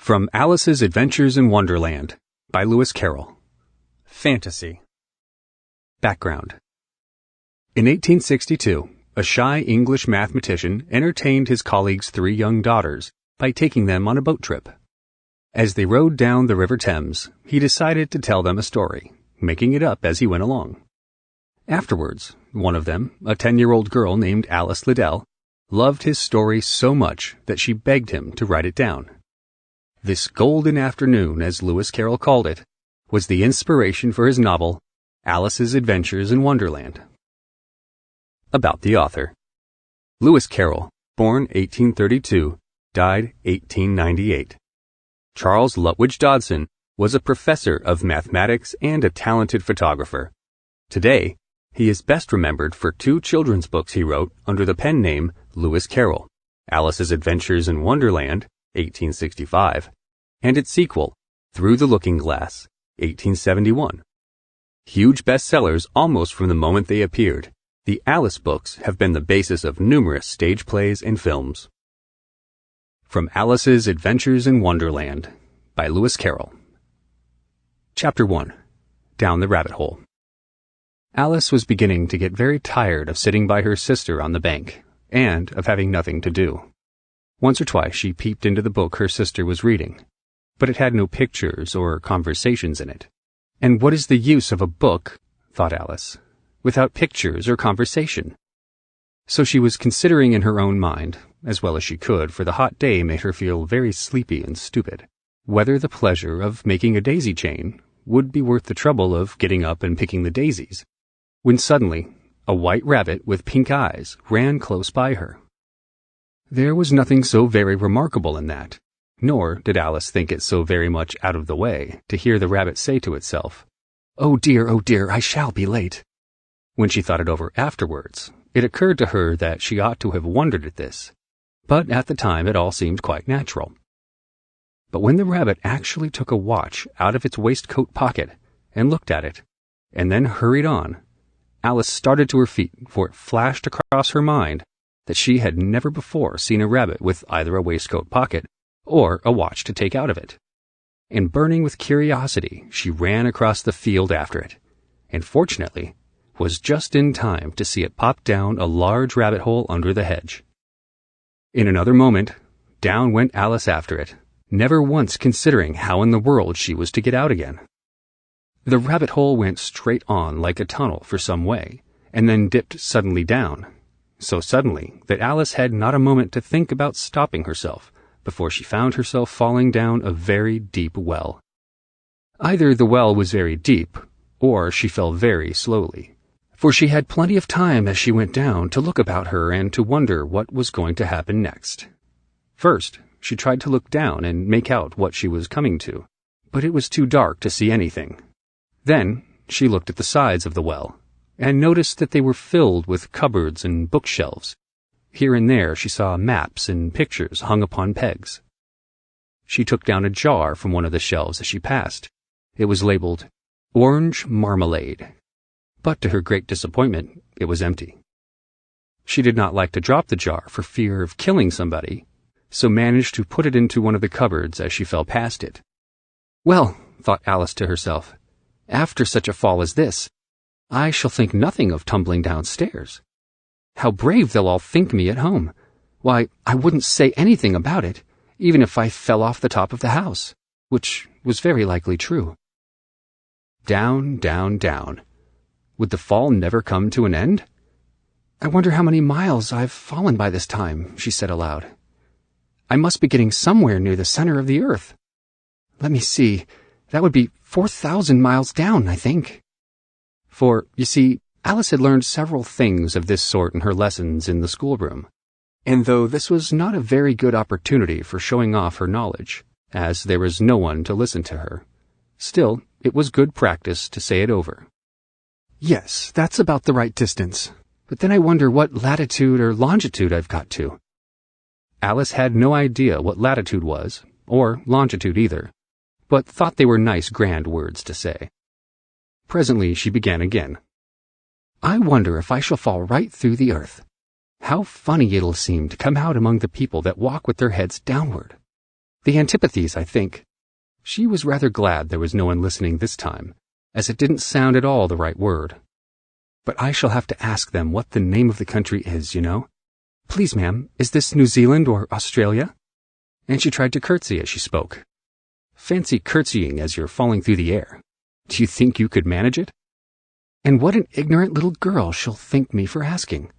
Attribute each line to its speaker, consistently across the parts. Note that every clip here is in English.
Speaker 1: From Alice's Adventures in Wonderland by Lewis Carroll. Fantasy. Background. In 1862, a shy English mathematician entertained his colleagues' 3 young daughters by taking them on a boat trip. As they rowed down the River Thames, he decided to tell them a story, making it up as he went along. Afterwards, one of them, a 10-year-old girl named Alice Liddell, loved his story so much that she begged him to write it down. This golden afternoon, as Lewis Carroll called it, was the inspiration for his novel, Alice's Adventures in Wonderland. About the author. Lewis Carroll, born 1832, died 1898. Charles Lutwidge Dodson was a professor of mathematics and a talented photographer. Today, he is best remembered for 2 children's books he wrote under the pen name Lewis Carroll, Alice's Adventures in Wonderland, 1865, and its sequel, Through the Looking Glass, 1871. Huge bestsellers almost from the moment they appeared, the Alice books have been the basis of numerous stage plays and films. From Alice's Adventures in Wonderland by Lewis Carroll. Chapter 1. Down the Rabbit Hole. Alice was beginning to get very tired of sitting by her sister on the bank, and of having nothing to do. Once or twice she peeped into the book her sister was reading, but it had no pictures or conversations in it. And what is the use of a book, thought Alice, without pictures or conversation? So she was considering in her own mind, as well as she could, for the hot day made her feel very sleepy and stupid, whether the pleasure of making a daisy chain would be worth the trouble of getting up and picking the daisies, when suddenly a white rabbit with pink eyes ran close by her. There was nothing so very remarkable in that, nor did Alice think it so very much out of the way to hear the rabbit say to itself, oh dear, I shall be late." When she thought it over afterwards, it occurred to her that she ought to have wondered at this, but at the time it all seemed quite natural. But when the rabbit actually took a watch out of its waistcoat pocket and looked at it, and then hurried on, Alice started to her feet, for it flashed across her mind that she had never before seen a rabbit with either a waistcoat pocket or a watch to take out of it. And burning with curiosity, she ran across the field after it, and fortunately was just in time to see it pop down a large rabbit hole under the hedge. In another moment, down went Alice after it, never once considering how in the world she was to get out again. The rabbit hole went straight on like a tunnel for some way, and then dipped suddenly down, so suddenly that Alice had not a moment to think about stopping herself before she found herself falling down a very deep well. Either the well was very deep, or she fell very slowly, for she had plenty of time as she went down to look about her and to wonder what was going to happen next. First, she tried to look down and make out what she was coming to, but it was too dark to see anything. Then she looked at the sides of the well, and noticed that they were filled with cupboards and bookshelves. Here and there she saw maps and pictures hung upon pegs. She took down a jar from one of the shelves as she passed. It was labeled Orange Marmalade, but to her great disappointment, it was empty. She did not like to drop the jar for fear of killing somebody, so managed to put it into one of the cupboards as she fell past it. Well, thought Alice to herself, after such a fall as this, I shall think nothing of tumbling downstairs. How brave they'll all think me at home. Why, I wouldn't say anything about it, even if I fell off the top of the house, which was very likely true. Down, down, down. Would the fall never come to an end? I wonder how many miles I've fallen by this time, she said aloud. I must be getting somewhere near the center of the earth. Let me see, that would be 4,000 miles down, I think. For, you see, Alice had learned several things of this sort in her lessons in the schoolroom, and though this was not a very good opportunity for showing off her knowledge, as there was no one to listen to her, still it was good practice to say it over. Yes, that's about the right distance, but then I wonder what latitude or longitude I've got to. Alice had no idea what latitude was, or longitude either, but thought they were nice grand words to say. Presently she began again. I wonder if I shall fall right through the earth. How funny it'll seem to come out among the people that walk with their heads downward. The antipathies, I think. She was rather glad there was no one listening this time, as it didn't sound at all the right word. But I shall have to ask them what the name of the country is, you know. Please, ma'am, is this New Zealand or Australia? And she tried to curtsy as she spoke. Fancy curtsying as you're falling through the air. Do you think you could manage it? And what an ignorant little girl she'll think me for asking.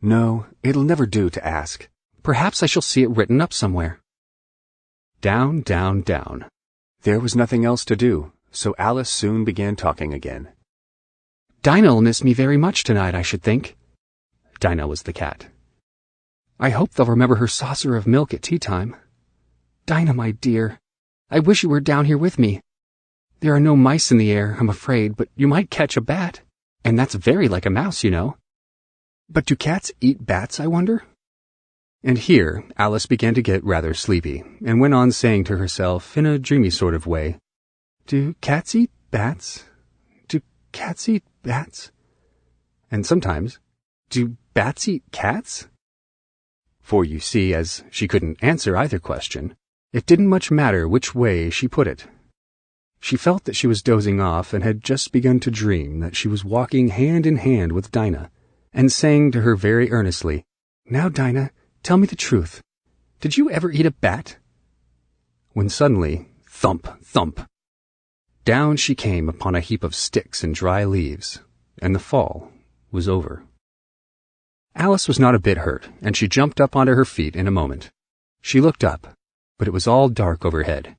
Speaker 1: No, it'll never do to ask. Perhaps I shall see it written up somewhere. Down, down, down. There was nothing else to do, so Alice soon began talking again. Dinah'll miss me very much tonight, I should think. Dinah was the cat. I hope they'll remember her saucer of milk at tea time. Dinah, my dear, I wish you were down here with me. There are no mice in the air, I'm afraid, but you might catch a bat, and that's very like a mouse, you know. But do cats eat bats, I wonder? And here Alice began to get rather sleepy, and went on saying to herself in a dreamy sort of way, Do cats eat bats? Do cats eat bats? And sometimes, do bats eat cats? For you see, as she couldn't answer either question, it didn't much matter which way she put it. She felt that she was dozing off and had just begun to dream that she was walking hand in hand with Dinah, and saying to her very earnestly, Now, Dinah, tell me the truth. Did you ever eat a bat? When suddenly, thump, thump, down she came upon a heap of sticks and dry leaves, and the fall was over. Alice was not a bit hurt, and she jumped up onto her feet in a moment. She looked up, but it was all dark overhead.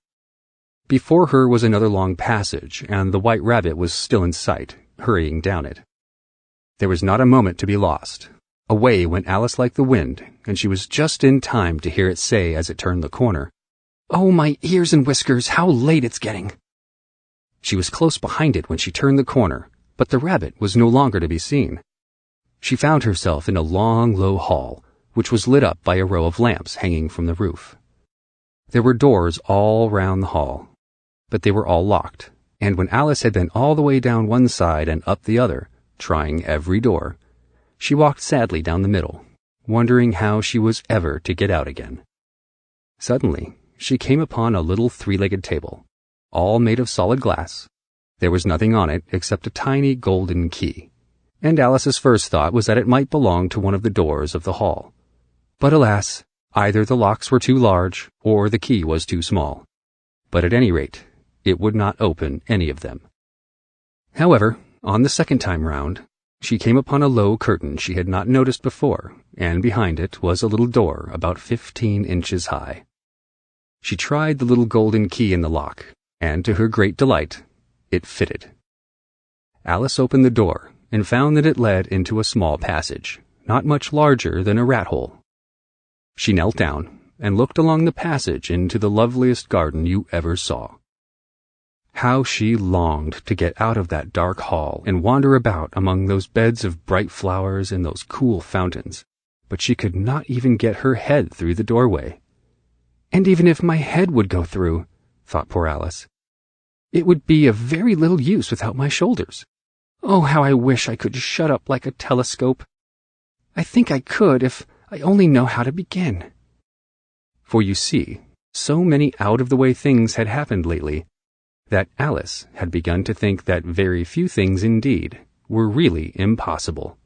Speaker 1: Before her was another long passage, and the White Rabbit was still in sight, hurrying down it. There was not a moment to be lost. Away went Alice like the wind, and she was just in time to hear it say as it turned the corner, Oh, my ears and whiskers, how late it's getting! She was close behind it when she turned the corner, but the rabbit was no longer to be seen. She found herself in a long, low hall, which was lit up by a row of lamps hanging from the roof. There were doors all round the hall, but they were all locked, and when Alice had been all the way down one side and up the other, trying every door, she walked sadly down the middle, wondering how she was ever to get out again. Suddenly, she came upon a little three-legged table, all made of solid glass. There was nothing on it except a tiny golden key, and Alice's first thought was that it might belong to one of the doors of the hall. But alas, either the locks were too large or the key was too small. But at any rate, it would not open any of them. However, on the second time round, she came upon a low curtain she had not noticed before, and behind it was a little door about 15 inches high. She tried the little golden key in the lock, and to her great delight, it fitted. Alice opened the door and found that it led into a small passage, not much larger than a rat-hole. She knelt down and looked along the passage into the loveliest garden you ever saw. How she longed to get out of that dark hall and wander about among those beds of bright flowers and those cool fountains, but she could not even get her head through the doorway. And even if my head would go through, thought poor Alice, it would be of very little use without my shoulders. Oh, how I wish I could shut up like a telescope. I think I could if I only know how to begin. For you see, so many out-of-the-way things had happened lately that Alice had begun to think that very few things indeed were really impossible.